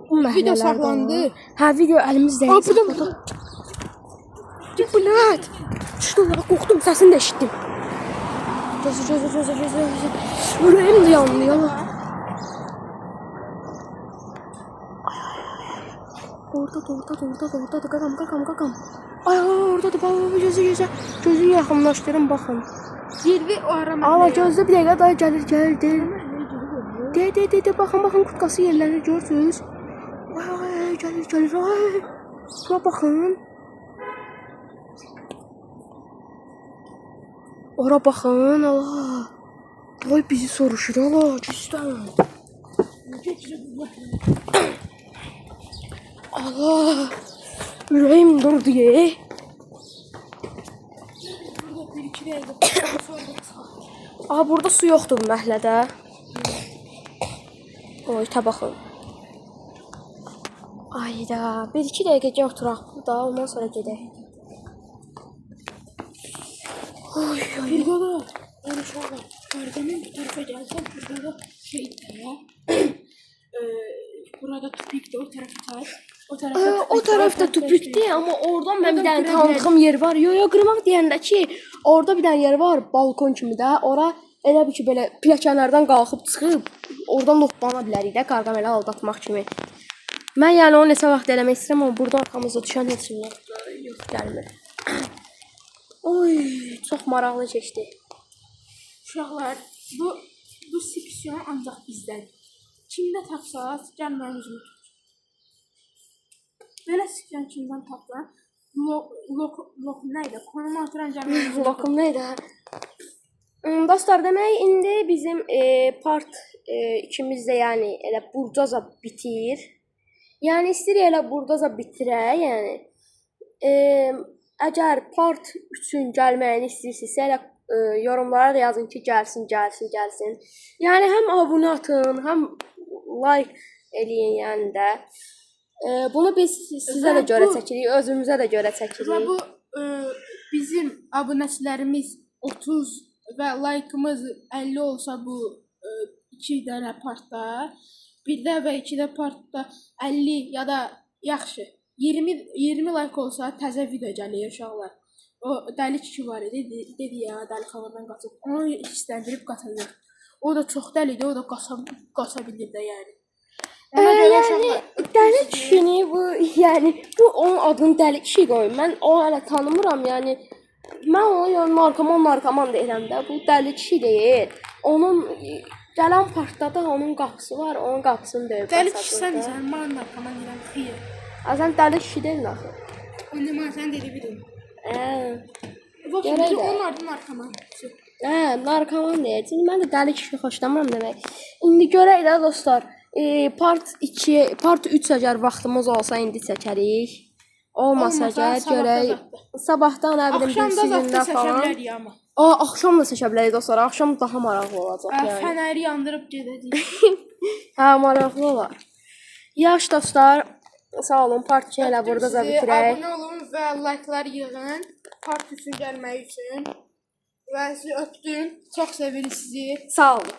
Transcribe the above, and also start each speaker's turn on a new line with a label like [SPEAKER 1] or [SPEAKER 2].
[SPEAKER 1] bu məhəllələrdə.
[SPEAKER 2] Video saxlandı.
[SPEAKER 1] Hə, video əlimizdə.
[SPEAKER 2] Aa, burada.
[SPEAKER 1] Bu nə? Çıxdım, qorxdum, səsini də eşitdim. Gözü. Ürəyim də yandı. Orada, qaqam. Ay, oradadır, bax, gözü. Gözünü yaxınlaşdırın, baxın.
[SPEAKER 2] Girdi o arama.
[SPEAKER 1] Ala, gözlə bir dəqiqə, dayı gəlir. De, baxın, kutkası yerlənir, görürsünüz? Ay, gəlir, ay. Buna baxın. Ora baxın, Allah. Ay, bizi soruşur, Allah, güstən. Allah, ürəyim durdu, Aha, burada su yoxdur bu məhəllədə. Oy, baxın. Ayda, 1-2 dəqiqəcə oturaq burada, ondan sonra gedək. Oy.
[SPEAKER 2] Burada da uşaqlar. Qardanın bu tərəfə gəlsən, burada da şeydir ya. Burada tupikdir, o tərəfə
[SPEAKER 1] O tərəfdə tupikdir, amma oradan mən bir dənə tanıdığım yer var. Yo, qırmaq deyəndə ki, orada bir dənə yer var, balkon kimi də. Ora elə bir ki, belə pilləkənlərdən qalxıb çıxıb, oradan lobbana bilərik də, qarqam elə aldatmaq kimi. Mən yəni onu neçə vaxt eləmək istəyirəm, amma burada arxamızda düşən heç yox, gəlmir. Oy, çox maraqlı keçdi.
[SPEAKER 2] Uşaqlar, bu seksiyon ancaq bizdədir. Kimdə tapsaz, gəlməyin üzümü tutun. Belə seksiyon kimdən tapsan, lokum nəydə? Konum atıran gəlməyin üzümü tutun.
[SPEAKER 1] Lokum nəydə? Dostlar, demək, indi bizim part ikimiz də yəni elə burdaca bitir. Yəni istəyirik elə burdaca bitirək, yəni. Əgər part 3-ün gəlməyini istəyirsinizsə, elə yorumlara da yazın ki, gəlsin. Yəni həm abunə atın, həm like eləyin yəni də. Bunu biz sizə də görə çəkirik, özümüzə də görə çəkirik.
[SPEAKER 2] Və bu bizim abunəçilərimiz 30 və like'ımız 50 olsa bu 2 dənə partda, 1-də və 2-də partda 50 ya da yaxşı 20 like olsa təzə video gəlir uşaqlar. O dəli kişi var idi, dedi ya, dəli xavadan qaçıb. Onu istəndirib qaçacaq. O da çox dəlidir, o da qaça bilir də yəni.
[SPEAKER 1] Yəni dəli kişini bu, yəni bu onun adını dəli kişi qoyub. Mən o hələ tanımıram, yəni mən onu yəni narkoman deyirəm də. Bu dəli kişi deyil. Onun gələn partda da onun qapısı var, onun qapısını döyüb.
[SPEAKER 2] Dəli kişi sən mən narkoman deyirəm, xeyr.
[SPEAKER 1] Sən dəli kişi deyilin axı.
[SPEAKER 2] Onu mən sən dedi bilim.
[SPEAKER 1] Görək də.
[SPEAKER 2] Onun adı narkoman.
[SPEAKER 1] Narkoman deyir. Çünki mən də dəli kişi xoşlamıram demək. İndi görək də dostlar. Part 3 əgər vaxtımız olsa indi çəkərik. Olmasa əgər görək. Sabahdan nə bilim birisindən falan. Axşam da çəkə bilərik dostlar. Axşam daha maraqlı olacaq yəni.
[SPEAKER 2] Fənəri yandırıb gedəcəyik.
[SPEAKER 1] Hə, maraqlı olar. Yaxşı dostlar, sağ olun. Part 2 ilə burada da bitirək.
[SPEAKER 2] Abunə olun və like'lar yığın. Part 3-ün gəlməyi üçün. Və sizi öpdüm. Çox sevirik sizi.
[SPEAKER 1] Sağ olun.